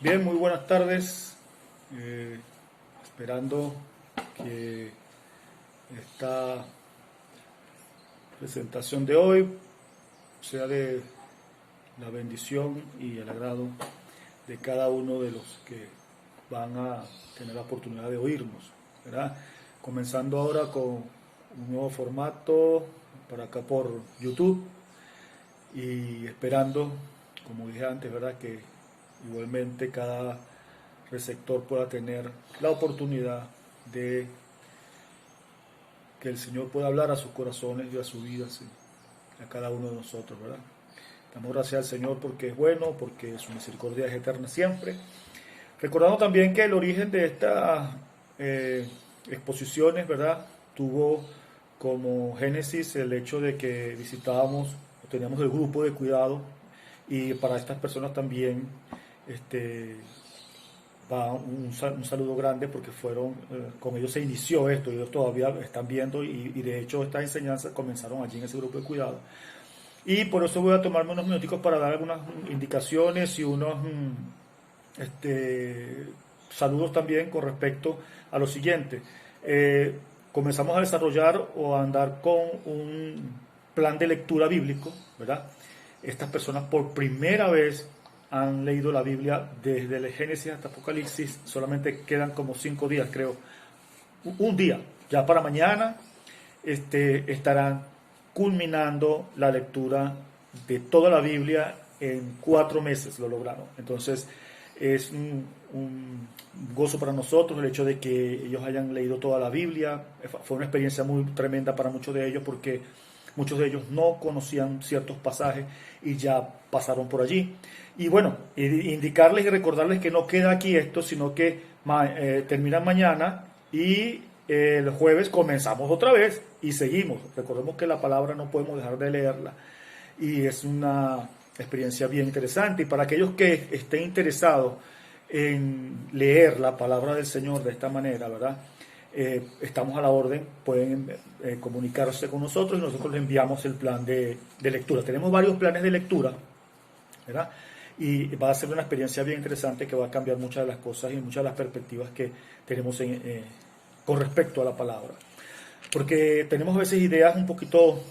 Bien, muy buenas tardes. Esperando que esta presentación de hoy sea de la bendición y el agrado de cada uno de los que van a tener la oportunidad de oírnos, ¿verdad? Comenzando ahora con un nuevo formato para acá por YouTube y esperando, como dije antes, ¿verdad? Que igualmente cada receptor pueda tener la oportunidad de que el Señor pueda hablar a sus corazones y a sus vidas, y a cada uno de nosotros, ¿verdad? Damos gracias al Señor porque es bueno, porque su misericordia es eterna siempre. Recordando también que el origen de estas exposiciones, ¿verdad? Tuvo como génesis el hecho de que visitábamos, teníamos el grupo de cuidado y para estas personas también este, va un saludo grande porque fueron, con ellos se inició esto, ellos todavía están viendo y de hecho estas enseñanzas comenzaron allí en ese grupo de cuidado. Y por eso voy a tomarme unos minuticos para dar algunas indicaciones y unos saludos también con respecto a lo siguiente. Comenzamos a desarrollar o a andar con un plan de lectura bíblico, ¿verdad? Estas personas por primera vez han leído la Biblia desde el Génesis hasta Apocalipsis, solamente quedan como 5 días, creo. Un día, ya para mañana estarán culminando la lectura de toda la Biblia en 4 meses, lo lograron. Entonces, es un gozo para nosotros el hecho de que ellos hayan leído toda la Biblia. Fue una experiencia muy tremenda para muchos de ellos porque muchos de ellos no conocían ciertos pasajes y ya pasaron por allí. Y bueno, indicarles y recordarles que no queda aquí esto, sino que terminan mañana y el jueves comenzamos otra vez y seguimos. Recordemos que la palabra no podemos dejar de leerla y es una experiencia bien interesante. Y para aquellos que estén interesados en leer la palabra del Señor de esta manera, ¿verdad? Estamos a la orden, pueden comunicarse con nosotros y nosotros les enviamos el plan de lectura. Tenemos varios planes de lectura, ¿verdad? Y va a ser una experiencia bien interesante que va a cambiar muchas de las cosas y muchas de las perspectivas que tenemos con respecto a la palabra. Porque tenemos a veces ideas un poquito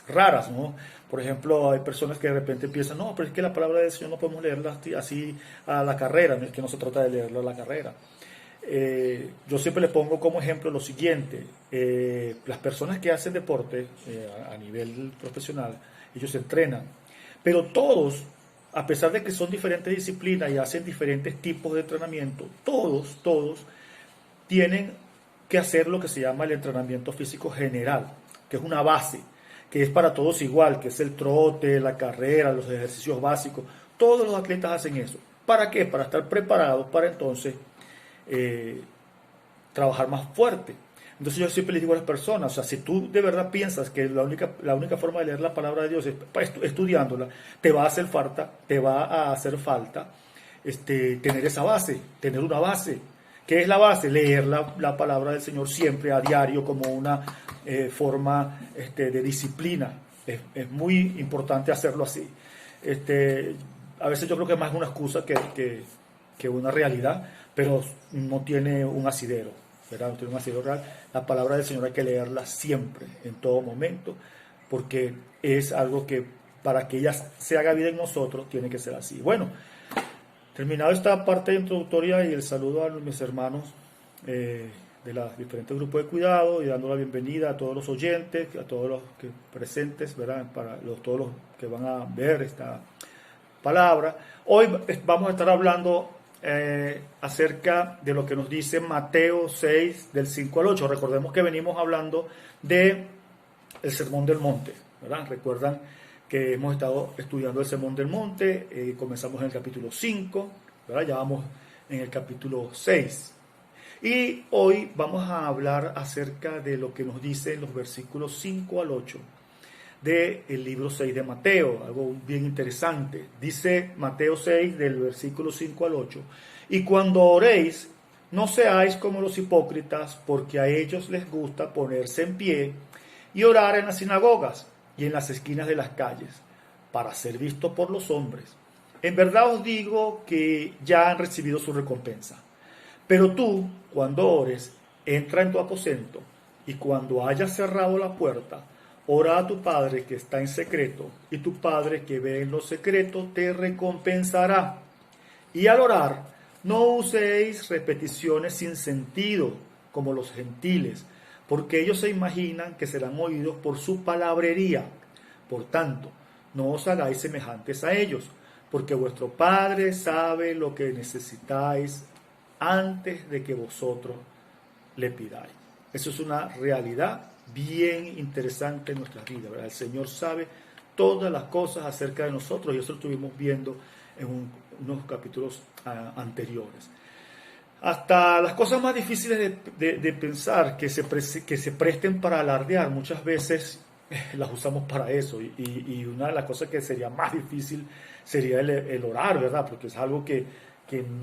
raras, ¿no? Por ejemplo, hay personas que de repente piensan, no, pero es que la palabra del Señor no podemos leerla así a la carrera, no es que no se trata de leerla a la carrera. Yo siempre les pongo como ejemplo lo siguiente, las personas que hacen deporte a nivel profesional, ellos se entrenan, pero todos, a pesar de que son diferentes disciplinas y hacen diferentes tipos de entrenamiento, todos tienen que hacer lo que se llama el entrenamiento físico general, que es una base, que es para todos igual, que es el trote, la carrera, los ejercicios básicos. Todos los atletas hacen eso. ¿Para qué? Para estar preparados para entonces trabajar más fuerte. Entonces yo siempre les digo a las personas, o sea, si tú de verdad piensas que la única forma de leer la palabra de Dios es estudiándola, te va a hacer falta, tener esa base, tener una base. ¿Qué es la base? Leer la palabra del Señor siempre, a diario, como una forma de disciplina. Es muy importante hacerlo así. A veces yo creo que es más una excusa que una realidad, pero no tiene un asidero, ¿verdad? No tiene un asidero real. La palabra del Señor hay que leerla siempre, en todo momento, porque es algo que para que ella se haga vida en nosotros tiene que ser así. Bueno, terminado esta parte introductoria y el saludo a mis hermanos de los diferentes grupos de cuidado y dando la bienvenida a todos los oyentes, a todos los que presentes, ¿verdad? Todos los que van a ver esta palabra. Hoy vamos a estar hablando acerca de lo que nos dice Mateo 6 del 5 al 8. Recordemos que venimos hablando de el Sermón del Monte, ¿verdad? Recuerdan que hemos estado estudiando el Sermón del Monte, comenzamos en el capítulo 5, ¿verdad? Ya vamos en el capítulo 6. Y hoy vamos a hablar acerca de lo que nos dice en los versículos 5 al 8 del libro 6 de Mateo, algo bien interesante. Dice Mateo 6 del versículo 5 al 8, y cuando oréis, no seáis como los hipócritas, porque a ellos les gusta ponerse en pie y orar en las sinagogas y en las esquinas de las calles, para ser visto por los hombres. En verdad os digo que ya han recibido su recompensa. Pero tú, cuando ores, entra en tu aposento y cuando hayas cerrado la puerta, ora a tu Padre que está en secreto, y tu Padre que ve en lo secreto te recompensará. Y al orar, no uséis repeticiones sin sentido, como los gentiles, porque ellos se imaginan que serán oídos por su palabrería. Por tanto, no os hagáis semejantes a ellos, porque vuestro Padre sabe lo que necesitáis antes de que vosotros le pidáis. Eso es una realidad bien interesante en nuestras vidas, ¿verdad? El Señor sabe todas las cosas acerca de nosotros, y eso lo estuvimos viendo en unos capítulos anteriores. Hasta las cosas más difíciles de pensar que se presten para alardear, muchas veces las usamos para eso. Y una de las cosas que sería más difícil sería el orar, ¿verdad? Porque es algo que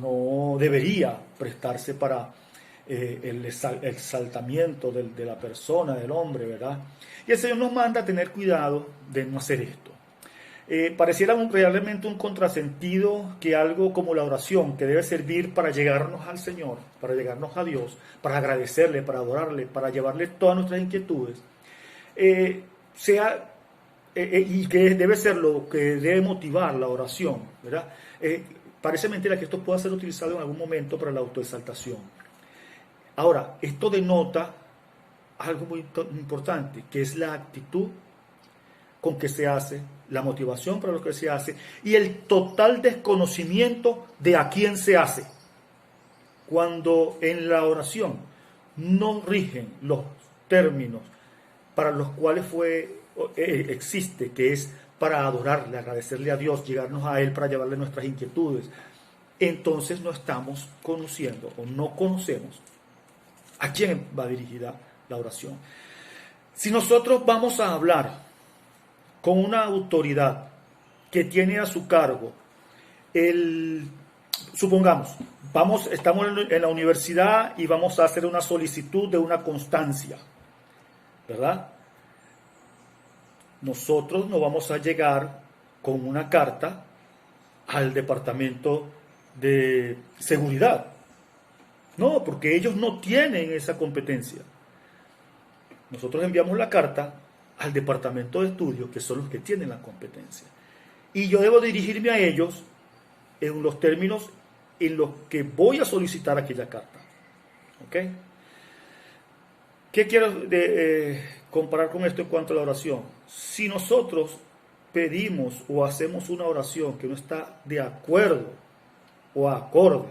no debería prestarse para el exaltamiento de la persona, del hombre, ¿verdad? Y el Señor nos manda a tener cuidado de no hacer esto. Pareciera realmente un contrasentido que algo como la oración, que debe servir para llegarnos al Señor, para llegarnos a Dios, para agradecerle, para adorarle, para llevarle todas nuestras inquietudes, y que debe ser lo que debe motivar la oración, ¿verdad? Parece mentira que esto pueda ser utilizado en algún momento para la autoexaltación. Ahora, esto denota algo muy importante, que es la actitud con que se hace, la motivación para lo que se hace y el total desconocimiento de a quién se hace. Cuando en la oración no rigen los términos para los cuales existe, que es para adorarle, agradecerle a Dios, llegarnos a Él para llevarle nuestras inquietudes, entonces no estamos conociendo o no conocemos a quién va dirigida la oración. Si nosotros vamos a hablar con una autoridad que tiene a su cargo supongamos, estamos en la universidad y vamos a hacer una solicitud de una constancia, ¿verdad? Nosotros no vamos a llegar con una carta al departamento de seguridad. No, porque ellos no tienen esa competencia. Nosotros enviamos la carta al departamento de estudios, que son los que tienen la competencia. Y yo debo dirigirme a ellos en los términos en los que voy a solicitar aquella carta. ¿Ok? ¿Qué quiero comparar con esto en cuanto a la oración? Si nosotros pedimos o hacemos una oración que no está de acuerdo o acorde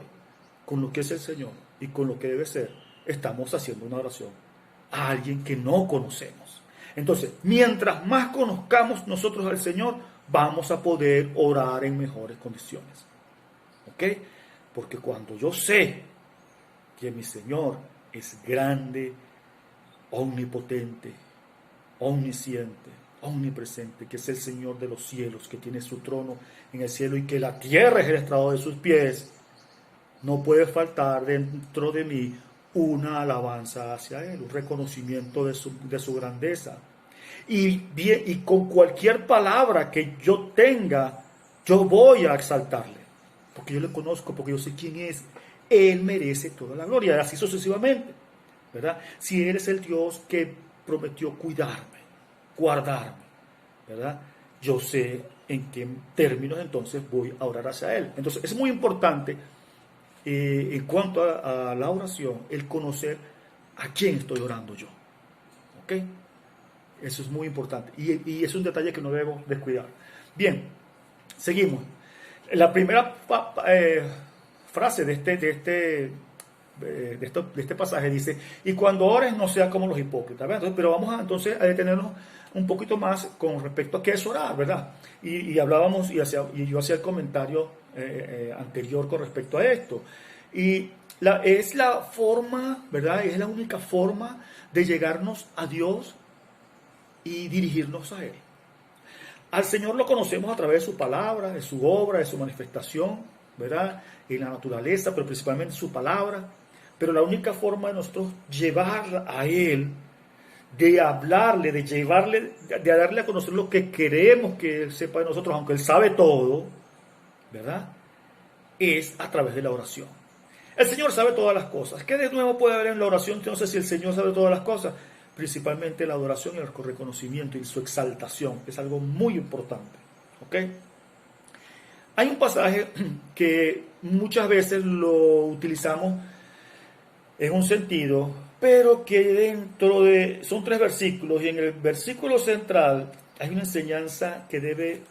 con lo que es el Señor y con lo que debe ser, estamos haciendo una oración a alguien que no conocemos. Entonces, mientras más conozcamos nosotros al Señor, vamos a poder orar en mejores condiciones. ¿Ok? Porque cuando yo sé que mi Señor es grande, omnipotente, omnisciente, omnipresente, que es el Señor de los cielos, que tiene su trono en el cielo y que la tierra es el estrado de sus pies, no puede faltar dentro de mí una alabanza hacia Él, un reconocimiento de su grandeza. Y con cualquier palabra que yo tenga, yo voy a exaltarle, porque yo le conozco, porque yo sé quién es. Él merece toda la gloria, así sucesivamente, ¿verdad? Si Él es el Dios que prometió cuidarme, guardarme, ¿verdad? Yo sé en qué términos entonces voy a orar hacia Él. Entonces es muy importante en cuanto a la oración, el conocer a quién estoy orando yo. ¿Ok? Eso es muy importante. Y es un detalle que no debemos descuidar. Bien, seguimos. La primera frase de este pasaje dice: y cuando ores no sea como los hipócritas. Entonces, pero vamos entonces a detenernos un poquito más con respecto a qué es orar, ¿verdad? Y hablábamos, y yo hacía el comentario anterior con respecto a esto. Y es la forma, ¿verdad? Es la única forma de llegarnos a Dios y dirigirnos a Él. Al Señor lo conocemos a través de su palabra, de su obra, de su manifestación, ¿verdad? En la naturaleza, pero principalmente su palabra. Pero la única forma de nosotros llevar a Él, de hablarle, de llevarle, de darle a conocer lo que queremos que Él sepa de nosotros, aunque Él sabe todo, ¿verdad? Es a través de la oración. El Señor sabe todas las cosas. ¿Qué de nuevo puede haber en la oración? Entonces, si el Señor sabe todas las cosas, principalmente la adoración y el reconocimiento y su exaltación, es algo muy importante. ¿Ok? Hay un pasaje que muchas veces lo utilizamos en un sentido, pero que dentro de, son 3 versículos, y en el versículo central hay una enseñanza que debe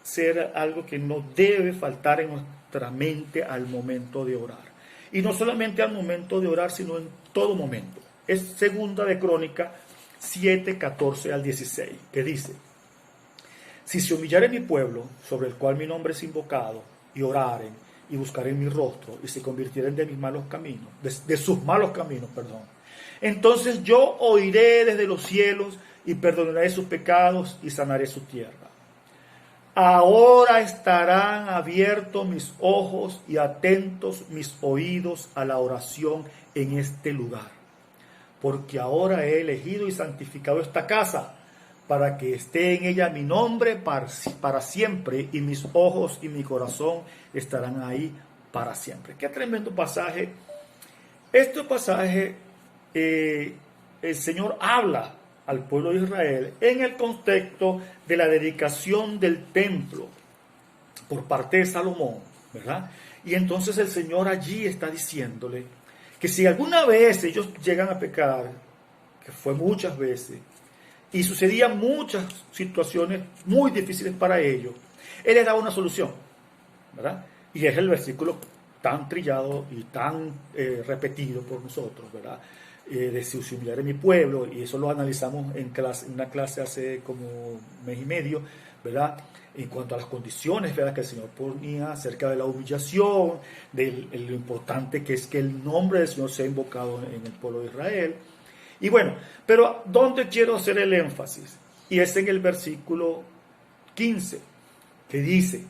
ser algo que no debe faltar en nuestra mente al momento de orar. Y no solamente al momento de orar, sino en todo momento. Es segunda de Crónica 7, 14 al 16, que dice: si se humillare mi pueblo, sobre el cual mi nombre es invocado, y oraren, y buscaren mi rostro, y se convirtieren de mis malos caminos, de sus malos caminos, perdón, entonces yo oiré desde los cielos, y perdonaré sus pecados, y sanaré su tierra. Ahora estarán abiertos mis ojos y atentos mis oídos a la oración en este lugar, porque ahora he elegido y santificado esta casa, para que esté en ella mi nombre para siempre, y mis ojos y mi corazón estarán ahí para siempre. Qué tremendo pasaje. Este pasaje, el Señor habla al pueblo de Israel en el contexto de la dedicación del templo por parte de Salomón, ¿verdad? Y entonces el Señor allí está diciéndole que si alguna vez ellos llegan a pecar, que fue muchas veces, y sucedían muchas situaciones muy difíciles para ellos, Él les daba una solución, ¿verdad? Y es el versículo tan trillado y tan repetido por nosotros, ¿verdad? De si humillar en mi pueblo, y eso lo analizamos en una clase hace como un mes y medio, ¿verdad? En cuanto a las condiciones, ¿verdad?, que el Señor ponía acerca de la humillación, de lo importante que es que el nombre del Señor sea invocado en el pueblo de Israel. Y bueno, pero ¿dónde quiero hacer el énfasis? Y es en el versículo 15, que dice: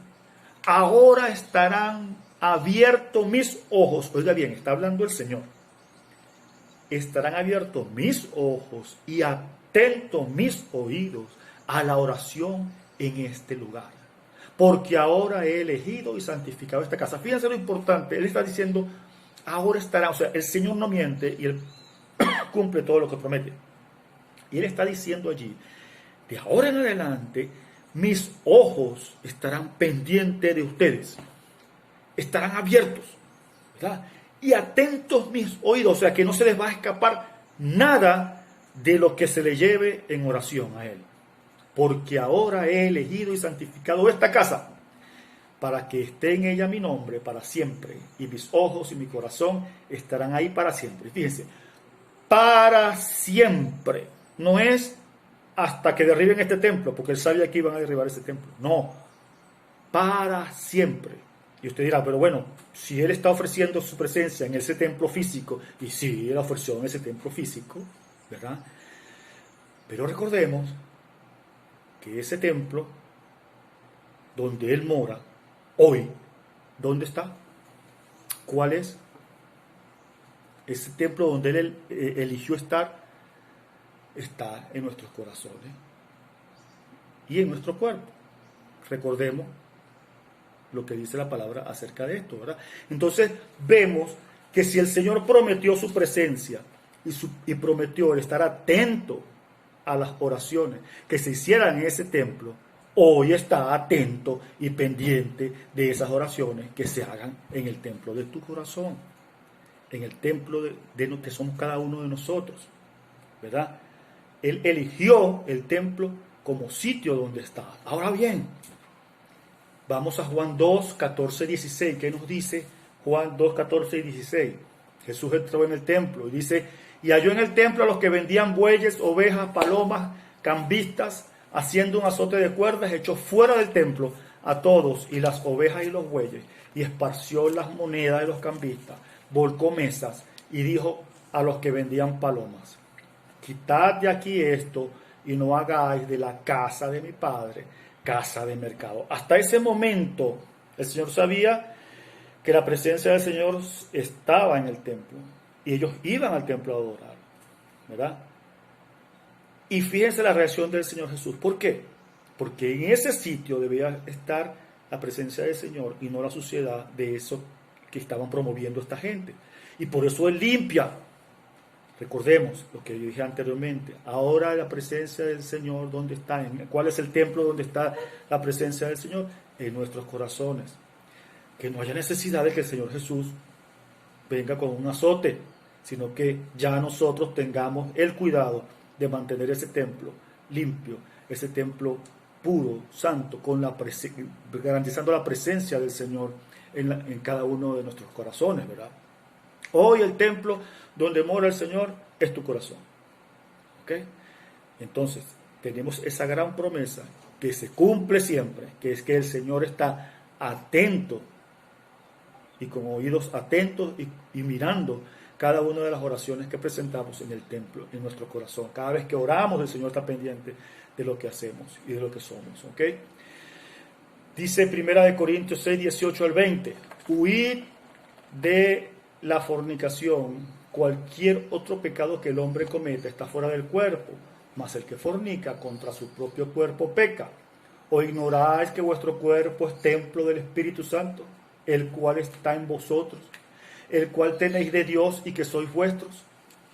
ahora estarán abiertos mis ojos. Oiga bien, está hablando el Señor. Estarán abiertos mis ojos y atentos mis oídos a la oración en este lugar, porque ahora he elegido y santificado esta casa. Fíjense lo importante, Él está diciendo, ahora estarán, o sea, el Señor no miente y Él cumple todo lo que promete. Y Él está diciendo allí, de ahora en adelante, mis ojos estarán pendientes de ustedes, estarán abiertos, ¿verdad? Y atentos mis oídos, o sea que no se les va a escapar nada de lo que se le lleve en oración a Él. Porque ahora he elegido y santificado esta casa, para que esté en ella mi nombre para siempre, y mis ojos y mi corazón estarán ahí para siempre. Fíjense, para siempre. No es hasta que derriben este templo, porque Él sabía que iban a derribar este templo. No, para siempre. Y usted dirá, pero bueno, si Él está ofreciendo su presencia en ese templo físico, y sí, Él ofreció en ese templo físico, ¿verdad? Pero recordemos que ese templo, donde Él mora, hoy, ¿dónde está? ¿Cuál es? Ese templo donde Él eligió estar, está en nuestros corazones y en nuestro cuerpo. Recordemos lo que dice la palabra acerca de esto, ¿verdad? Entonces vemos que si el Señor prometió su presencia y prometió el estar atento a las oraciones que se hicieran en ese templo, hoy está atento y pendiente de esas oraciones que se hagan en el templo de tu corazón, en el templo de lo que somos cada uno de nosotros, ¿verdad? Él eligió el templo como sitio donde está. Ahora bien, vamos a Juan 2, 14, 16. ¿Qué nos dice Juan 2, 14 y 16? Jesús entró en el templo y dice, y halló en el templo a los que vendían bueyes, ovejas, palomas, cambistas, haciendo un azote de cuerdas, echó fuera del templo a todos, y las ovejas y los bueyes, y esparció las monedas de los cambistas, volcó mesas, y dijo a los que vendían palomas, quitad de aquí esto, y no hagáis de la casa de mi padre casa de mercado. Hasta ese momento el Señor sabía que la presencia del Señor estaba en el templo, y ellos iban al templo a adorar, ¿verdad? Y fíjense la reacción del Señor Jesús. ¿Por qué? Porque en ese sitio debía estar la presencia del Señor y no la suciedad de eso que estaban promoviendo esta gente. Y por eso Él limpia. Recordemos lo que yo dije anteriormente. Ahora la presencia del Señor, ¿dónde está? ¿Cuál es el templo donde está la presencia del Señor? En nuestros corazones. Que no haya necesidad de que el Señor Jesús venga con un azote, sino que ya nosotros tengamos el cuidado de mantener ese templo limpio, ese templo puro, santo, garantizando la presencia del Señor en cada uno de nuestros corazones, ¿verdad? Hoy el templo donde mora el Señor es tu corazón. ¿Ok? Entonces, tenemos esa gran promesa que se cumple siempre, que es que el Señor está atento y con oídos atentos y mirando cada una de las oraciones que presentamos en el templo, en nuestro corazón. Cada vez que oramos, el Señor está pendiente de lo que hacemos y de lo que somos. ¿Ok? Dice 1 Corintios 6, 18 al 20, huid de la fornicación. Cualquier otro pecado que el hombre cometa está fuera del cuerpo, mas el que fornica contra su propio cuerpo peca. ¿O ignoráis que vuestro cuerpo es templo del Espíritu Santo, el cual está en vosotros, el cual tenéis de Dios y que sois vuestros?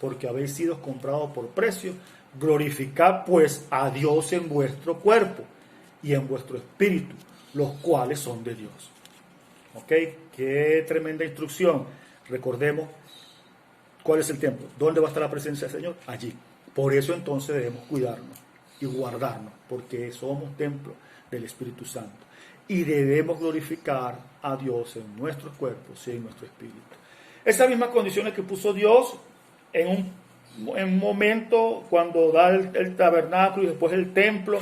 Porque habéis sido comprados por precio. Glorificad pues a Dios en vuestro cuerpo y en vuestro espíritu, los cuales son de Dios. ¿Ok? Qué tremenda instrucción. Recordemos cuál es el templo. ¿Dónde va a estar la presencia del Señor? Allí. Por eso entonces debemos cuidarnos y guardarnos, porque somos templo del Espíritu Santo. Y debemos glorificar a Dios en nuestros cuerpos y en nuestro espíritu. Esas mismas condiciones que puso Dios en un momento cuando da el tabernáculo y después el templo,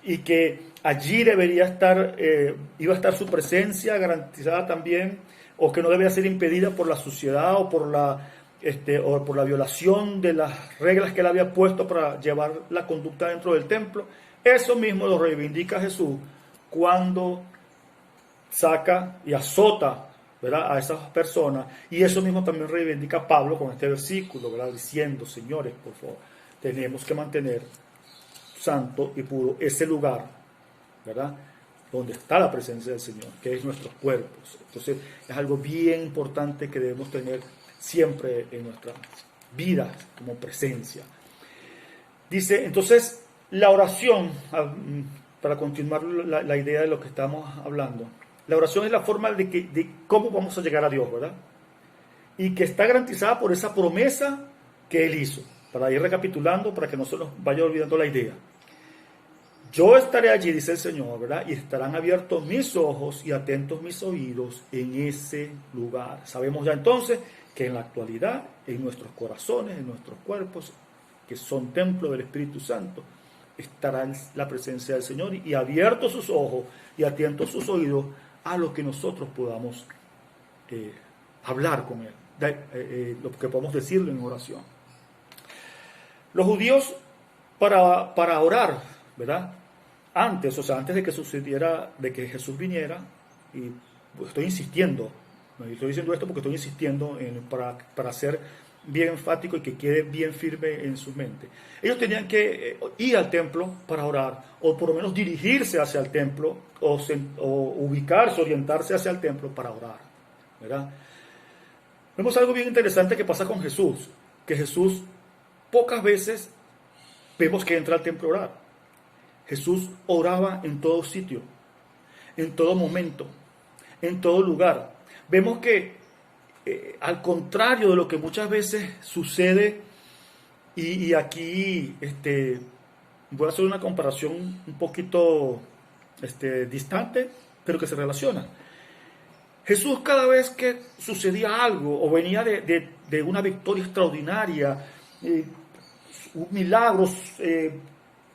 y que allí debería estar, iba a estar su presencia garantizada también, o que no debía ser impedida por la suciedad o por la violación de las reglas que él había puesto para llevar la conducta dentro del templo. Eso mismo lo reivindica Jesús cuando saca y azota, ¿verdad?, a esas personas, y eso mismo también reivindica Pablo con este versículo, ¿verdad?, diciendo: señores, por favor, tenemos que mantener santo y puro ese lugar, ¿verdad?, donde está la presencia del Señor, que es nuestros cuerpos. Entonces es algo bien importante que debemos tener siempre en nuestras vidas como presencia. Dice, entonces, la oración, para continuar la idea de lo que estamos hablando, la oración es la forma de cómo vamos a llegar a Dios, ¿verdad? Y que está garantizada por esa promesa que Él hizo. Para ir recapitulando, para que no se nos vaya olvidando la idea. Yo estaré allí, dice el Señor, ¿verdad? Y estarán abiertos mis ojos y atentos mis oídos en ese lugar. Sabemos ya entonces que en la actualidad, en nuestros corazones, en nuestros cuerpos, que son templo del Espíritu Santo, estará la presencia del Señor y abiertos sus ojos y atentos sus oídos a lo que nosotros podamos hablar con Él, lo que podamos decirle en oración. Los judíos, para orar, ¿verdad?, antes de que sucediera, de que Jesús viniera, y estoy insistiendo, estoy diciendo esto porque estoy insistiendo para ser bien enfático y que quede bien firme en su mente. Ellos tenían que ir al templo para orar, o por lo menos dirigirse hacia el templo, o ubicarse, orientarse hacia el templo para orar, ¿verdad? Vemos algo bien interesante que pasa con Jesús, que Jesús pocas veces vemos que entra al templo a orar. Jesús oraba en todo sitio, en todo momento, en todo lugar. Vemos que, al contrario de lo que muchas veces sucede, y aquí voy a hacer una comparación un poquito distante, pero que se relaciona. Jesús, cada vez que sucedía algo o venía de una victoria extraordinaria, milagros,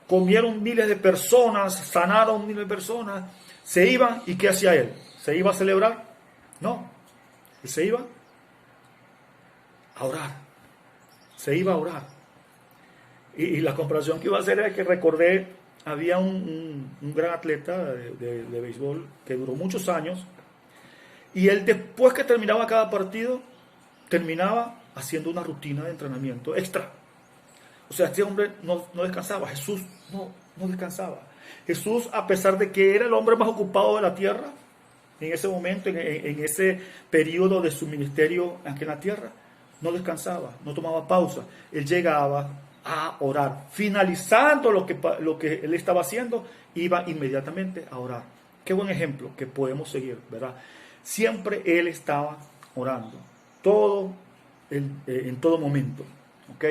comieron miles de personas, sanaron miles de personas, se iban, ¿y qué hacía Él? ¿Se iba a celebrar? No, Él se iba a orar, se iba a orar. Y la comparación que iba a hacer era que recordé, había un gran atleta de béisbol que duró muchos años, y él, después que terminaba cada partido, terminaba haciendo una rutina de entrenamiento extra. O sea, este hombre no descansaba. Jesús no descansaba. Jesús, a pesar de que era el hombre más ocupado de la tierra, en ese momento, en ese periodo de su ministerio aquí en la tierra, no descansaba, no tomaba pausa. Él llegaba a orar. Finalizando lo que él estaba haciendo, iba inmediatamente a orar. Qué buen ejemplo que podemos seguir, ¿verdad? Siempre él estaba orando, en todo momento, ¿ok?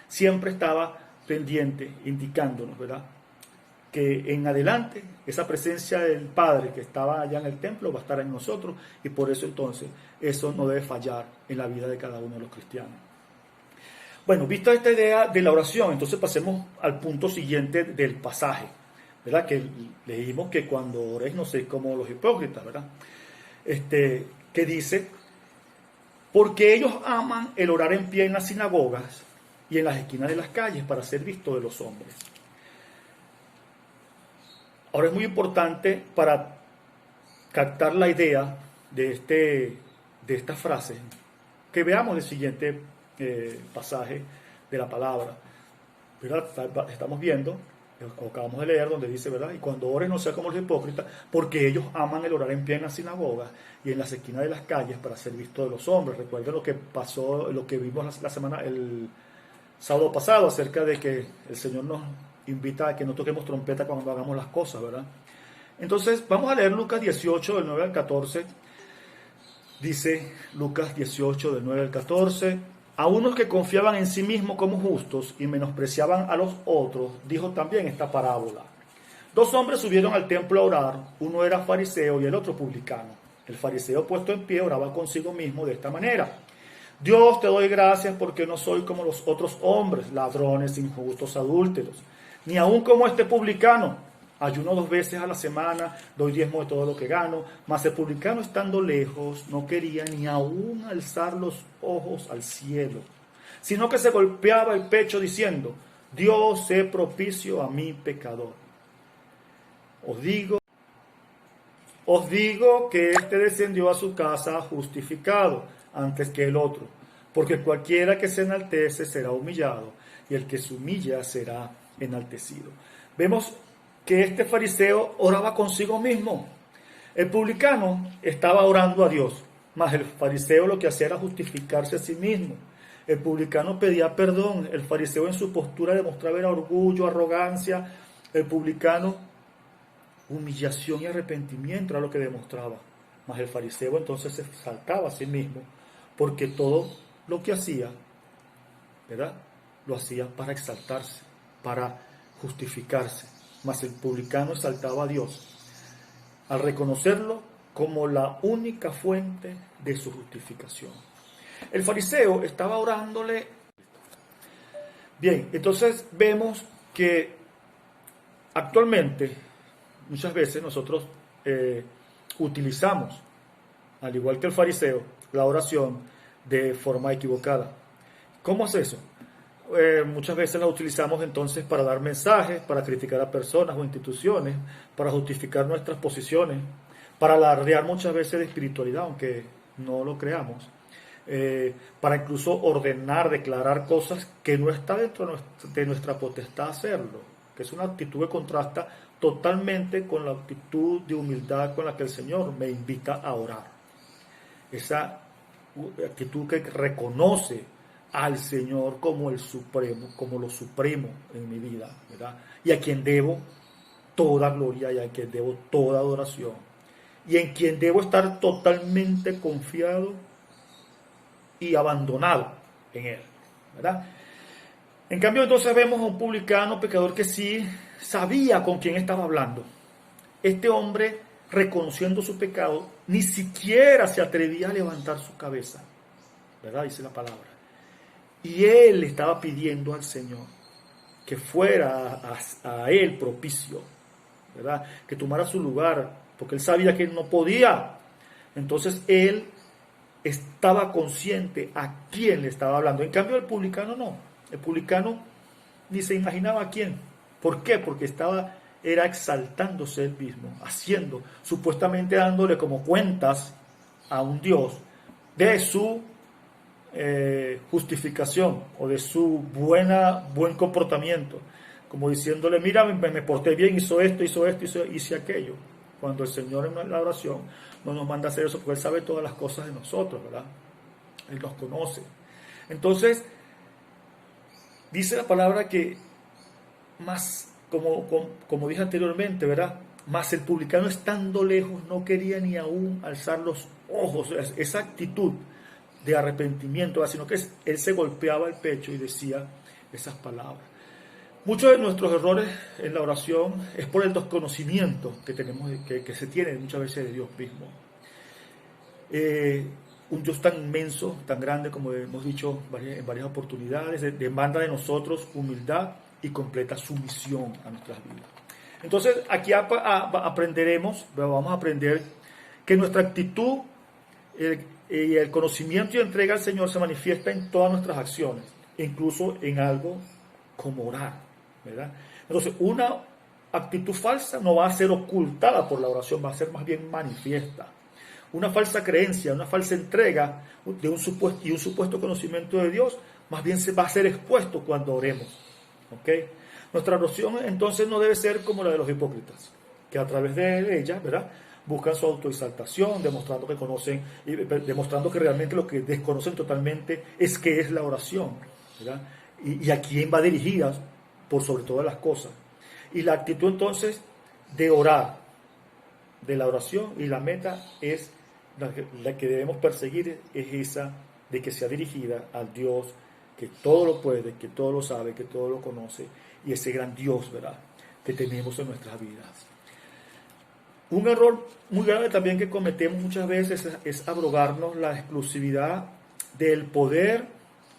Siempre estaba pendiente, indicándonos, ¿verdad? Que en adelante esa presencia del Padre que estaba allá en el templo va a estar en nosotros, y por eso entonces eso no debe fallar en la vida de cada uno de los cristianos. Bueno, vista esta idea de la oración, entonces pasemos al punto siguiente del pasaje, ¿verdad? Que leímos que cuando oréis no sé como los hipócritas, ¿verdad? Que dice, porque ellos aman el orar en pie en las sinagogas y en las esquinas de las calles para ser visto de los hombres. Ahora es muy importante para captar la idea de esta frase, que veamos el siguiente pasaje de la palabra, ¿verdad? Estamos viendo, acabamos de leer donde dice, ¿verdad? Y cuando ores no sea como los hipócritas, porque ellos aman el orar en pie en las sinagogas y en las esquinas de las calles para ser visto de los hombres. Recuerden lo que pasó, lo que vimos el sábado pasado, acerca de que el Señor nos invita a que no toquemos trompeta cuando hagamos las cosas, ¿verdad? Entonces, vamos a leer Lucas 18, del 9 al 14. Dice Lucas 18, del 9 al 14. A unos que confiaban en sí mismos como justos y menospreciaban a los otros, dijo también esta parábola. Dos hombres subieron al templo a orar, uno era fariseo y el otro publicano. El fariseo, puesto en pie, oraba consigo mismo de esta manera: Dios, te doy gracias porque no soy como los otros hombres, ladrones, injustos, adúlteros, ni aun como este publicano. Ayuno 2 veces a la semana, doy diezmo de todo lo que gano. Mas el publicano, estando lejos, no quería ni aun alzar los ojos al cielo, sino que se golpeaba el pecho diciendo: Dios, sé propicio a mi pecador. Os digo que éste descendió a su casa justificado antes que el otro, porque cualquiera que se enaltece será humillado, y el que se humilla será enaltecido. Vemos que este fariseo oraba consigo mismo. El publicano estaba orando a Dios, mas el fariseo lo que hacía era justificarse a sí mismo. El publicano pedía perdón, el fariseo en su postura demostraba era orgullo, arrogancia. El publicano, humillación y arrepentimiento era lo que demostraba. Mas el fariseo entonces se exaltaba a sí mismo, porque todo lo que hacía, ¿verdad?, lo hacía para exaltarse, para justificarse. Mas el publicano exaltaba a Dios al reconocerlo como la única fuente de su justificación. El fariseo estaba orándole. Bien, entonces vemos que actualmente muchas veces nosotros utilizamos, al igual que el fariseo, la oración de forma equivocada. ¿Cómo es eso? Muchas veces la utilizamos entonces para dar mensajes, para criticar a personas o instituciones, para justificar nuestras posiciones, para alardear muchas veces de espiritualidad, aunque no lo creamos, para incluso ordenar, declarar cosas que no está dentro de nuestra potestad hacerlo, que es una actitud que contrasta totalmente con la actitud de humildad con la que el Señor me invita a orar. Esa actitud que reconoce al Señor como el supremo, como lo supremo en mi vida, ¿verdad? Y a quien debo toda gloria y a quien debo toda adoración, y en quien debo estar totalmente confiado y abandonado en Él, ¿verdad? En cambio, entonces vemos a un publicano pecador que sí sabía con quién estaba hablando. Este hombre, reconociendo su pecado, ni siquiera se atrevía a levantar su cabeza, ¿verdad? Dice la palabra. Y él estaba pidiendo al Señor que fuera a él propicio, ¿verdad? Que tomara su lugar, porque él sabía que él no podía. Entonces él estaba consciente a quién le estaba hablando. En cambio, el publicano no. El publicano ni se imaginaba a quién. ¿Por qué? Porque era exaltándose él mismo, haciendo, supuestamente dándole como cuentas a un Dios de su justificación o de su buen comportamiento, como diciéndole, mira, me porté bien, hizo esto, hice aquello. Cuando el Señor en la oración no nos manda a hacer eso, porque Él sabe todas las cosas de nosotros, ¿verdad? Él nos conoce. Entonces, dice la palabra que más, como dije anteriormente, ¿verdad? Más el publicano estando lejos no quería ni aún alzar los ojos, esa actitud de arrepentimiento, sino que él se golpeaba el pecho y decía esas palabras. Muchos de nuestros errores en la oración es por el desconocimiento que tenemos, que se tiene muchas veces de Dios mismo. Un Dios tan inmenso, tan grande, como hemos dicho en varias oportunidades, demanda de nosotros humildad y completa sumisión a nuestras vidas. Entonces, aquí aprenderemos, vamos a aprender que nuestra actitud y el conocimiento y entrega al Señor se manifiesta en todas nuestras acciones, incluso en algo como orar, ¿verdad? Entonces, una actitud falsa no va a ser ocultada por la oración, va a ser más bien manifiesta. Una falsa creencia, una falsa entrega de un supuesto conocimiento de Dios, más bien se va a ser expuesto cuando oremos. ¿Ok? Nuestra oración entonces no debe ser como la de los hipócritas, que a través de ella, ¿verdad?, buscan su autoexaltación, demostrando que conocen, demostrando que realmente lo que desconocen totalmente es qué es la oración, ¿verdad? Y a quién va dirigida por sobre todas las cosas. Y la actitud entonces de orar, de la oración, y la meta es la que debemos perseguir, es esa de que sea dirigida al Dios que todo lo puede, que todo lo sabe, que todo lo conoce, y ese gran Dios, ¿verdad?, que tenemos en nuestras vidas. Un error muy grave también que cometemos muchas veces es abrogarnos la exclusividad del poder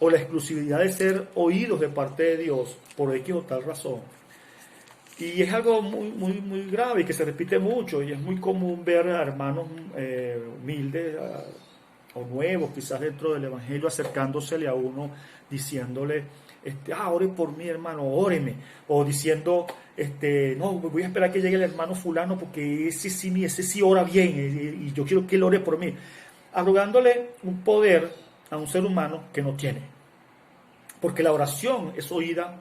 o la exclusividad de ser oídos de parte de Dios por X o tal razón. Y es algo muy grave y que se repite mucho, y es muy común ver a hermanos humildes o nuevos quizás dentro del Evangelio acercándosele a uno diciéndole, ore por mí, hermano, óreme, o diciendo, no, voy a esperar que llegue el hermano fulano porque ese sí ora bien y yo quiero que él ore por mí, arrogándole un poder a un ser humano que no tiene, porque la oración es oída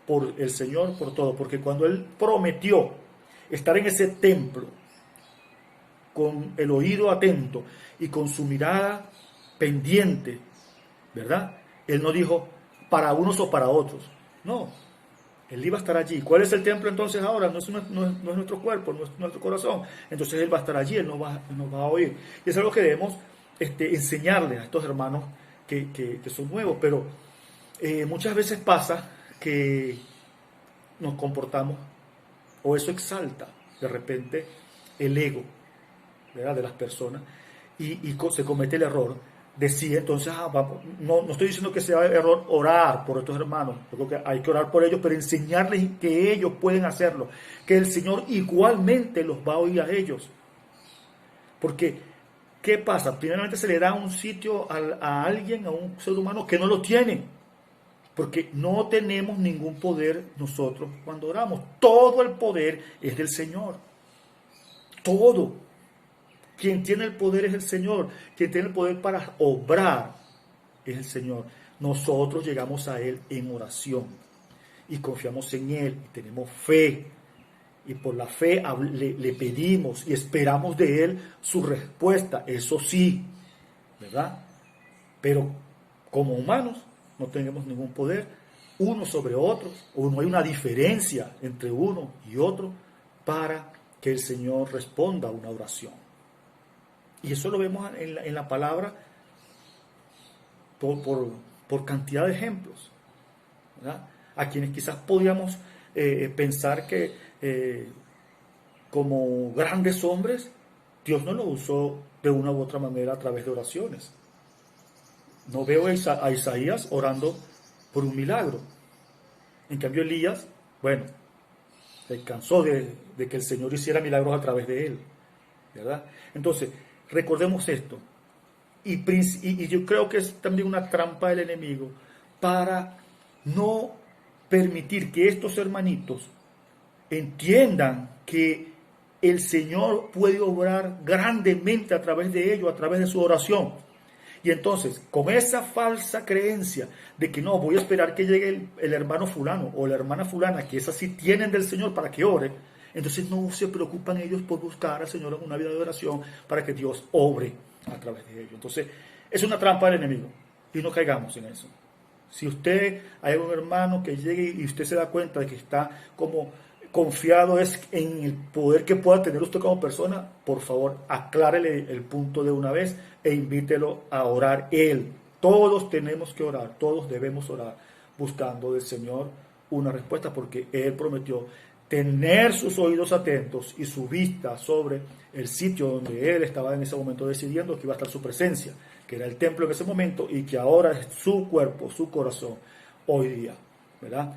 por el Señor por todo, porque cuando Él prometió estar en ese templo con el oído atento y con su mirada pendiente, ¿verdad? Él no dijo para unos o para otros, no, Él iba a estar allí. ¿Cuál es el templo entonces ahora? No es nuestro cuerpo, no es nuestro corazón. Entonces Él va a estar allí, Él nos va a oír. Y es algo que debemos enseñarle a estos hermanos que son nuevos, pero muchas veces pasa que nos comportamos, o eso exalta de repente el ego, ¿verdad?, de las personas, y se comete el error de sí, entonces no estoy diciendo que sea error orar por estos hermanos, yo creo que hay que orar por ellos, pero enseñarles que ellos pueden hacerlo, que el Señor igualmente los va a oír a ellos, porque ¿qué pasa? Primeramente se le da un sitio a alguien, a un ser humano que no lo tiene, porque no tenemos ningún poder nosotros cuando oramos. Todo el poder es del Señor. Todo. Quien tiene el poder es el Señor. Quien tiene el poder para obrar es el Señor. Nosotros llegamos a Él en oración y confiamos en Él y tenemos fe. Y por la fe le pedimos y esperamos de Él su respuesta. Eso sí, ¿verdad? Pero como humanos no tenemos ningún poder unos sobre otros, o no hay una diferencia entre uno y otro para que el Señor responda a una oración. Y eso lo vemos en la palabra por cantidad de ejemplos, ¿verdad?, a quienes quizás podíamos pensar que como grandes hombres Dios no los usó de una u otra manera a través de oraciones. No veo a Isaías orando por un milagro. En cambio Elías, bueno, se cansó de que el Señor hiciera milagros a través de él, ¿verdad? Entonces, recordemos esto. Y yo creo que es también una trampa del enemigo para no permitir que estos hermanitos entiendan que el Señor puede obrar grandemente a través de ellos, a través de su oración. Y entonces, con esa falsa creencia de que no, voy a esperar que llegue el hermano fulano o la hermana fulana, que esas sí tienen del Señor para que ore, entonces no se preocupan ellos por buscar al Señor en una vida de oración para que Dios obre a través de ellos. Entonces, es una trampa del enemigo y no caigamos en eso. Si usted hay un hermano que llegue y usted se da cuenta de que está como confiado es en el poder que pueda tener usted como persona, por favor, aclárele el punto de una vez e invítelo a orar él. Todos tenemos que orar, todos debemos orar buscando del Señor una respuesta, porque Él prometió tener sus oídos atentos y su vista sobre el sitio donde Él estaba en ese momento decidiendo que iba a estar su presencia, que era el templo en ese momento y que ahora es su cuerpo, su corazón, hoy día, ¿verdad?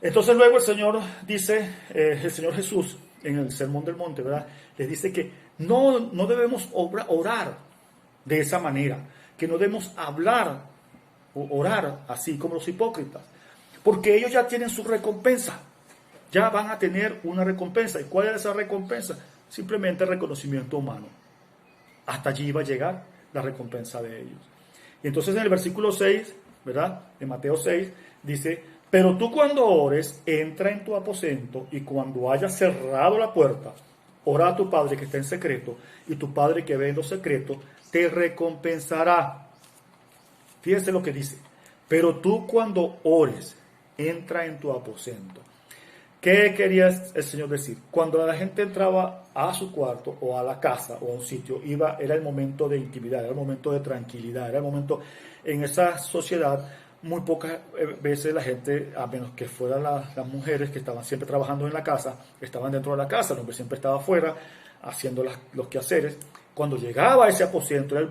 Entonces luego el Señor dice, el Señor Jesús en el Sermón del Monte, ¿verdad? Les dice que no debemos orar de esa manera, que no debemos hablar o orar así como los hipócritas, porque ellos ya tienen su recompensa, ya van a tener una recompensa. ¿Y cuál es esa recompensa? Simplemente el reconocimiento humano. Hasta allí va a llegar la recompensa de ellos. Y entonces en el versículo 6, ¿verdad? De Mateo 6, dice: pero tú cuando ores, entra en tu aposento y cuando hayas cerrado la puerta, ora a tu Padre que está en secreto, y tu Padre que ve en lo secreto te recompensará. Fíjense lo que dice: pero tú cuando ores, entra en tu aposento. ¿Qué quería el Señor decir? Cuando la gente entraba a su cuarto o a la casa o a un sitio, era el momento de intimidad, era el momento de tranquilidad, era el momento en esa sociedad. Muy pocas veces la gente, a menos que fueran las mujeres que estaban siempre trabajando en la casa, estaban dentro de la casa, el hombre siempre estaba afuera haciendo los quehaceres. Cuando llegaba a ese aposento era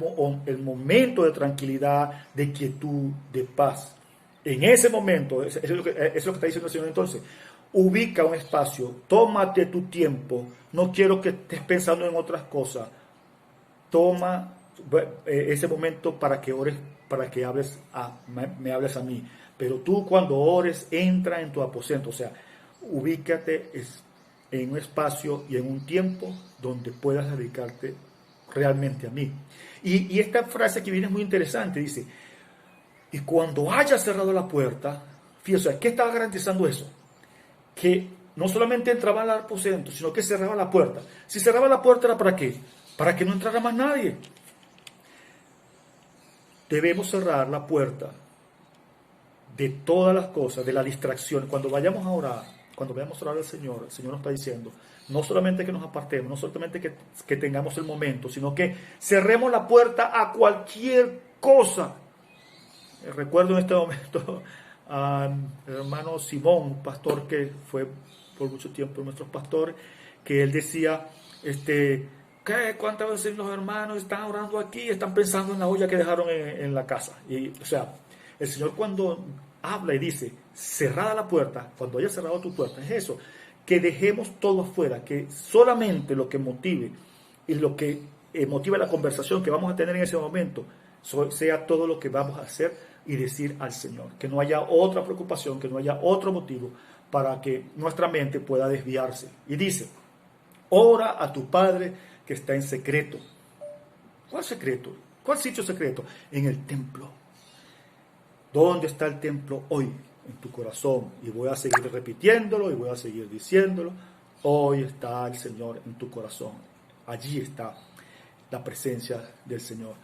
el momento de tranquilidad, de quietud, de paz. En ese momento, eso es lo que está diciendo el Señor entonces. Ubica un espacio, tómate tu tiempo, no quiero que estés pensando en otras cosas. Toma ese momento para que ores, para que me hables a mí. Pero tú cuando ores, entra en tu aposento, o sea, ubícate en un espacio y en un tiempo donde puedas dedicarte realmente a mí. Y esta frase que viene es muy interesante, dice: y cuando hayas cerrado la puerta, fíjate, ¿qué estaba garantizando eso? Que no solamente entraba al aposento, sino que cerraba la puerta. Si cerraba la puerta, ¿era para qué? Para que no entrara más nadie. Debemos cerrar la puerta de todas las cosas, de la distracción. Cuando vayamos a orar al Señor, el Señor nos está diciendo, no solamente que nos apartemos, no solamente que tengamos el momento, sino que cerremos la puerta a cualquier cosa. Recuerdo en este momento al hermano Simón, un pastor que fue por mucho tiempo nuestro pastor, que él decía, ¿cuántas veces los hermanos están orando aquí, están pensando en la olla que dejaron en la casa? Y, o sea, el Señor cuando habla y dice, cerrada la puerta, cuando haya cerrado tu puerta, es eso, que dejemos todo afuera, que solamente lo que motive y lo que motive la conversación que vamos a tener en ese momento, sea todo lo que vamos a hacer y decir al Señor, que no haya otra preocupación, que no haya otro motivo para que nuestra mente pueda desviarse. Y dice, ora a tu Padre que está en secreto. ¿Cuál secreto? ¿Cuál sitio secreto? En el templo. ¿Dónde está el templo hoy? En tu corazón. Y voy a seguir repitiéndolo y voy a seguir diciéndolo. Hoy está el Señor en tu corazón. Allí está la presencia del Señor.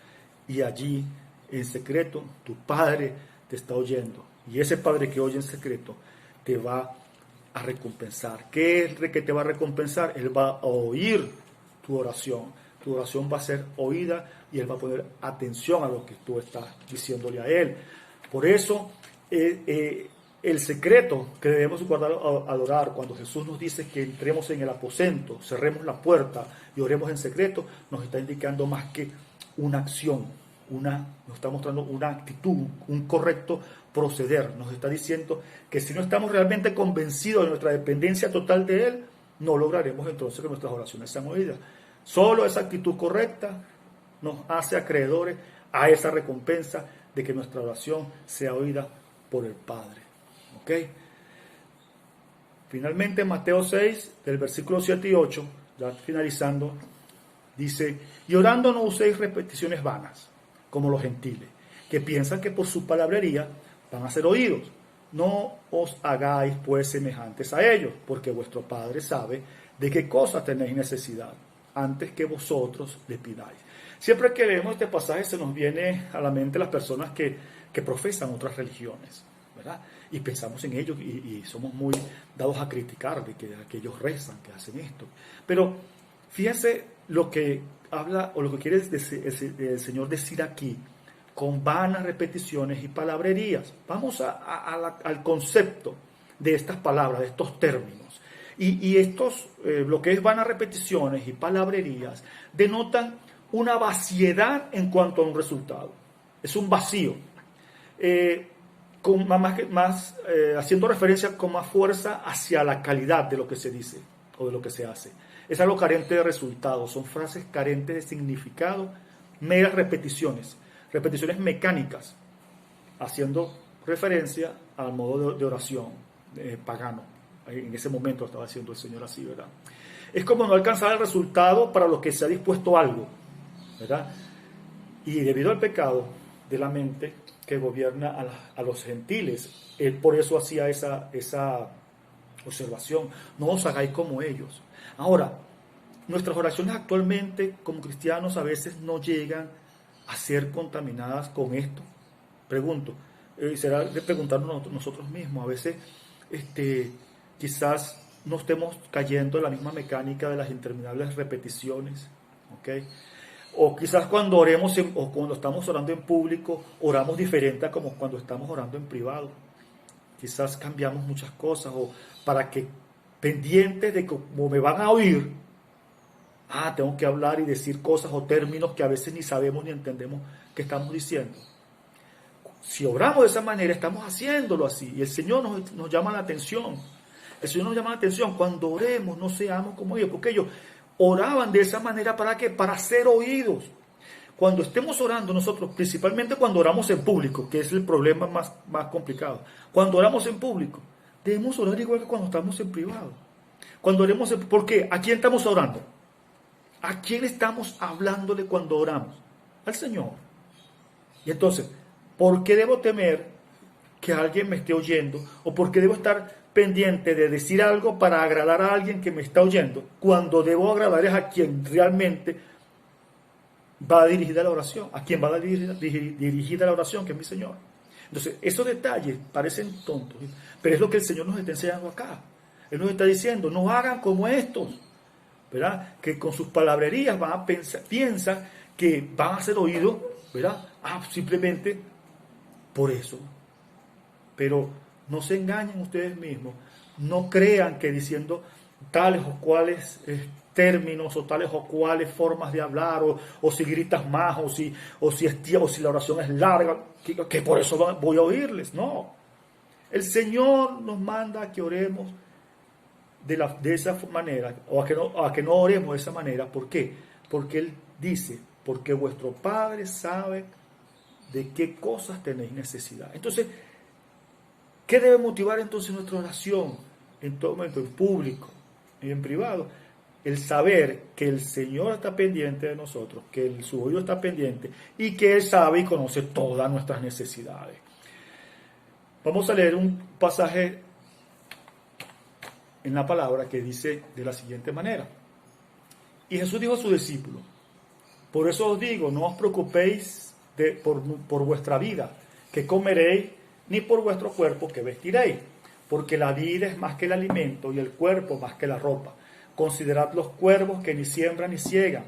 Y allí, en secreto, tu Padre te está oyendo. Y ese Padre que oye en secreto te va a recompensar. ¿Qué es que te va a recompensar? Él va a oír tu oración. Tu oración va a ser oída y Él va a poner atención a lo que tú estás diciéndole a Él. Por eso, el secreto que debemos guardar al orar, cuando Jesús nos dice que entremos en el aposento, cerremos la puerta y oremos en secreto, nos está indicando más que una acción, nos está mostrando una actitud, un correcto proceder. Nos está diciendo que si no estamos realmente convencidos de nuestra dependencia total de Él, no lograremos entonces que nuestras oraciones sean oídas. Solo esa actitud correcta nos hace acreedores a esa recompensa de que nuestra oración sea oída por el Padre. ¿Ok? Finalmente, Mateo 6, del versículo 7 y 8, ya finalizando, dice, y orando no uséis repeticiones vanas, como los gentiles, que piensan que por su palabrería van a ser oídos. No os hagáis pues semejantes a ellos, porque vuestro Padre sabe de qué cosas tenéis necesidad, antes que vosotros le pidáis. Siempre que leemos este pasaje se nos viene a la mente las personas que profesan otras religiones, ¿verdad? Y pensamos en ellos y somos muy dados a criticar de que ellos rezan, que hacen esto. Pero fíjense lo que habla o lo que quiere el Señor decir aquí, con vanas repeticiones y palabrerías. Vamos al concepto de estas palabras, de estos términos. Y estos, lo que es vanas repeticiones y palabrerías, denotan una vaciedad en cuanto a un resultado. Es un vacío. Haciendo referencia con más fuerza hacia la calidad de lo que se dice o de lo que se hace. Es algo carente de resultados, son frases carentes de significado, meras repeticiones mecánicas, haciendo referencia al modo de oración pagano. En ese momento estaba haciendo el Señor así, ¿verdad? Es como no alcanzar el resultado para lo que se ha dispuesto algo, ¿verdad? Y debido al pecado de la mente que gobierna a los gentiles, él por eso hacía esa observación: no os hagáis como ellos. Ahora, nuestras oraciones actualmente como cristianos a veces no llegan a ser contaminadas con esto. Pregunto, será de preguntarnos nosotros mismos. A veces quizás no estemos cayendo en la misma mecánica de las interminables repeticiones, ¿ok? O quizás cuando oremos o cuando estamos orando en público, oramos diferente a como cuando estamos orando en privado. Quizás cambiamos muchas cosas, o para que, pendientes de cómo me van a oír, tengo que hablar y decir cosas o términos que a veces ni sabemos ni entendemos qué estamos diciendo. Si obramos de esa manera, estamos haciéndolo así. Y el Señor nos llama la atención. El Señor nos llama la atención. Cuando oremos, no seamos como ellos. Porque ellos oraban de esa manera, ¿para qué? Para ser oídos. Cuando estemos orando nosotros, principalmente cuando oramos en público, que es el problema más complicado. Cuando oramos en público, debemos orar igual que cuando estamos en privado. Cuando oremos ¿por qué? ¿A quién estamos orando? ¿A quién estamos hablándole cuando oramos? Al Señor. Y entonces, ¿por qué debo temer que alguien me esté oyendo? ¿O por qué debo estar pendiente de decir algo para agradar a alguien que me está oyendo? Cuando debo agradar es a quien realmente va dirigida la oración. A quien va dirigida la oración, que es mi Señor. Entonces, esos detalles parecen tontos, pero es lo que el Señor nos está enseñando acá. Él nos está diciendo: no hagan como estos, ¿verdad? Que con sus palabrerías piensan que van a ser oídos, ¿verdad? Simplemente por eso. Pero no se engañen ustedes mismos. No crean que diciendo tales o cuales términos o tales o cuales formas de hablar, o si gritas más, o si la oración es larga, que por eso voy a oírles. No. El Señor nos manda a que oremos de esa manera, o a que no oremos de esa manera. ¿Por qué? Porque Él dice: porque vuestro Padre sabe de qué cosas tenéis necesidad. Entonces, ¿qué debe motivar entonces nuestra oración en todo momento, en público y en privado? El saber que el Señor está pendiente de nosotros, que su oído está pendiente y que Él sabe y conoce todas nuestras necesidades. Vamos a leer un pasaje en la palabra que dice de la siguiente manera: y Jesús dijo a sus discípulos: por eso os digo, no os preocupéis por vuestra vida, que comeréis, ni por vuestro cuerpo, que vestiréis, porque la vida es más que el alimento y el cuerpo más que la ropa. Considerad los cuervos, que ni siembran ni ciegan,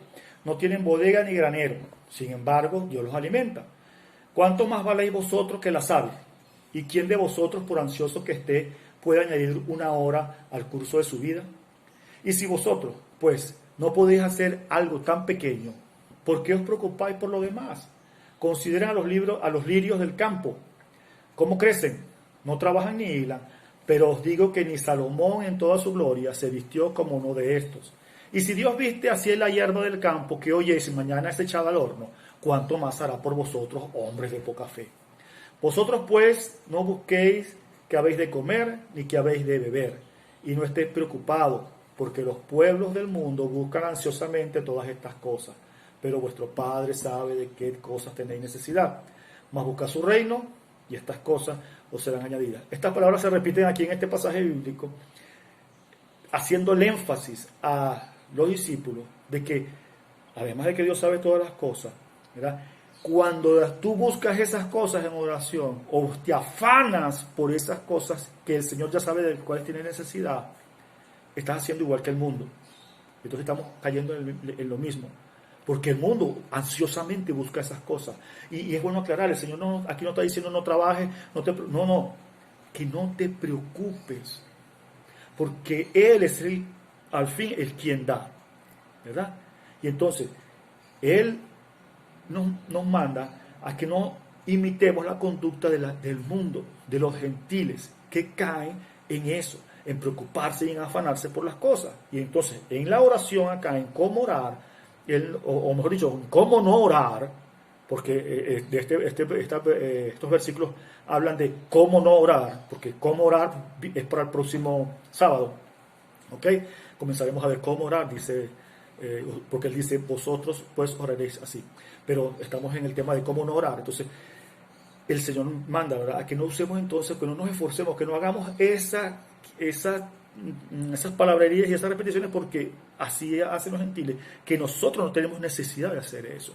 no tienen bodega ni granero, sin embargo Dios los alimenta. ¿Cuánto más valéis vosotros que las aves? ¿Y quién de vosotros, por ansioso que esté, puede añadir una hora al curso de su vida? Y si vosotros, pues, no podéis hacer algo tan pequeño, ¿por qué os preocupáis por lo demás? Considera a los lirios del campo, cómo crecen, no trabajan ni hilan, pero os digo que ni Salomón en toda su gloria se vistió como uno de estos. Y si Dios viste así la hierba del campo, que hoy es y mañana es echada al horno, ¿cuánto más hará por vosotros, hombres de poca fe? Vosotros pues no busquéis qué habéis de comer ni qué habéis de beber, y no estéis preocupados, porque los pueblos del mundo buscan ansiosamente todas estas cosas. pero vuestro Padre sabe de qué cosas tenéis necesidad. Mas buscad su reino y estas cosas os serán añadidas. Estas palabras se repiten aquí en este pasaje bíblico, haciendo el énfasis a los discípulos de que, además de que Dios sabe todas las cosas, ¿verdad? Cuando tú buscas esas cosas en oración o te afanas por esas cosas que el Señor ya sabe de cuáles tienes necesidad, estás haciendo igual que el mundo. Entonces estamos cayendo en lo mismo. Porque el mundo ansiosamente busca esas cosas. Y es bueno aclarar, el Señor aquí no está diciendo no trabajes, que no te preocupes. Porque Él es al fin el quien da. ¿Verdad? Y entonces, Él nos manda a que no imitemos la conducta del mundo, de los gentiles, que caen en eso, en preocuparse y en afanarse por las cosas. Y entonces, en la oración acá, en cómo orar, o mejor dicho, en cómo no orar, porque estos versículos hablan de cómo no orar, porque cómo orar es para el próximo sábado. ¿Ok? Comenzaremos a ver cómo orar, dice, porque él dice, vosotros pues oraréis así. Pero estamos en el tema de cómo no orar. Entonces, el Señor manda, ¿verdad?, a que no usemos entonces, que no nos esforcemos, que no hagamos esas palabrerías y esas repeticiones, porque así hacen los gentiles, que nosotros no tenemos necesidad de hacer eso.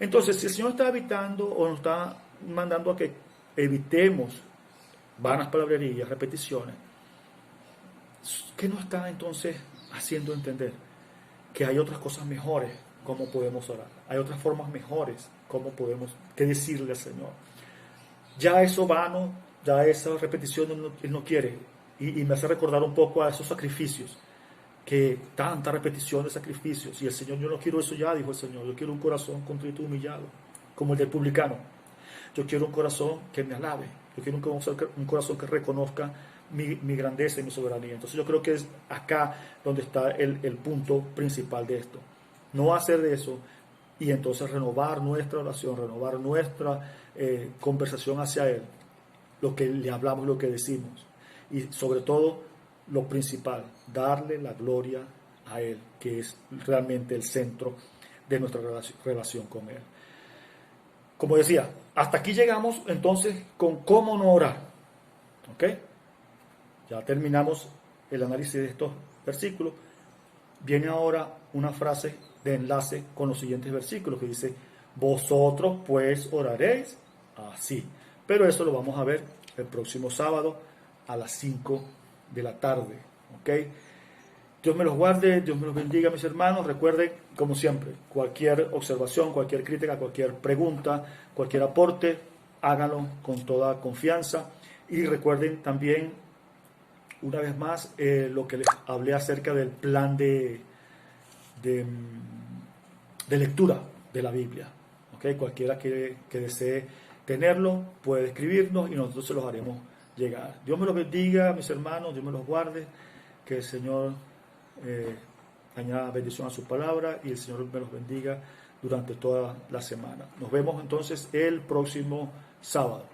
Entonces, si el Señor está evitando o nos está mandando a que evitemos vanas palabrerías, repeticiones, ¿qué nos está entonces haciendo entender? Que hay otras cosas mejores cómo podemos orar, hay otras formas mejores cómo podemos decirle al Señor. Ya eso vano, ya esa repetición Él no quiere, y me hace recordar un poco a esos sacrificios, que tanta repetición de sacrificios, y el Señor, yo no quiero eso ya, dijo el Señor, yo quiero un corazón contrito y humillado, como el del publicano. Yo quiero un corazón que me alabe, yo quiero un corazón que reconozca mi grandeza y mi soberanía. Entonces yo creo que es acá donde está el punto principal de esto. No hacer de eso y entonces renovar nuestra oración, renovar nuestra conversación hacia Él, lo que le hablamos, lo que decimos. Y sobre todo, lo principal, darle la gloria a Él, que es realmente el centro de nuestra relación con Él. Como decía, hasta aquí llegamos entonces con cómo no orar. ¿Ok? Ya terminamos el análisis de estos versículos. Viene ahora una frase de enlace con los siguientes versículos que dice, vosotros pues oraréis así. Pero eso lo vamos a ver el próximo sábado a las 5 de la tarde. ¿Ok? Dios me los guarde, Dios me los bendiga, mis hermanos. Recuerden, como siempre, cualquier observación, cualquier crítica, cualquier pregunta, cualquier aporte, háganlo con toda confianza. Y recuerden también, una vez más, lo que les hablé acerca del plan de lectura de la Biblia. ¿Okay? Cualquiera que desee tenerlo puede escribirnos y nosotros se los haremos llegar. Dios me los bendiga, mis hermanos, Dios me los guarde, que el Señor añada bendición a su palabra y el Señor me los bendiga durante toda la semana. Nos vemos entonces el próximo sábado.